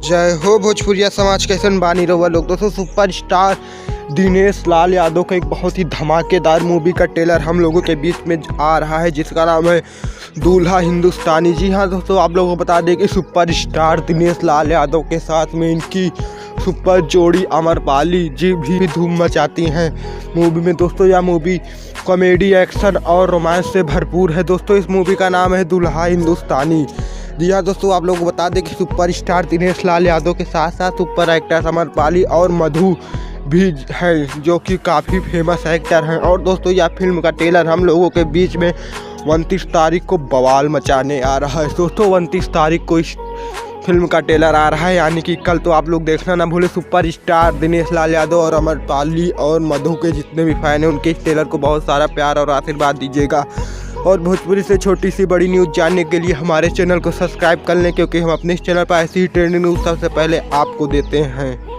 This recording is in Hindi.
जय हो भोजपुरिया समाज कैसन बानी रहुआ लोग। दोस्तों सुपरस्टार दिनेश लाल यादव का एक बहुत ही धमाकेदार मूवी का ट्रेलर हम लोगों के बीच में आ रहा है, जिसका नाम है दूल्हा हिंदुस्तानी। जी हाँ दोस्तों, आप लोगों को बता दें कि सुपरस्टार दिनेश लाल यादव के साथ में इनकी सुपर जोड़ी अमरपाली जी भी धूम मचाती हैं मूवी में। दोस्तों यह मूवी कॉमेडी, एक्शन और रोमांस से भरपूर है। दोस्तों इस मूवी का नाम है दूल्हा हिंदुस्तानी। जी हाँ दोस्तों, आप लोगों को बता दें कि सुपरस्टार दिनेश लाल यादव के साथ साथ सुपर एक्टर अमरपाली और मधु भी है, जो कि काफ़ी फेमस एक्टर हैं। और दोस्तों यह फिल्म का ट्रेलर हम लोगों के बीच में 29 तारीख को बवाल मचाने आ रहा है। दोस्तों 29 तारीख को इस फिल्म का ट्रेलर आ रहा है, यानी कि कल। तो आप लोग देखना ना भूले। सुपरस्टार दिनेश लाल यादव और अमरपाली और मधु के जितने भी फैन हैं उनके इस ट्रेलर को बहुत सारा प्यार और आशीर्वाद दीजिएगा। और भोजपुरी से छोटी सी बड़ी न्यूज़ जानने के लिए हमारे चैनल को सब्सक्राइब कर लें, क्योंकि हम अपने इस चैनल पर ऐसी ही ट्रेंडिंग न्यूज़ सबसे पहले आपको देते हैं।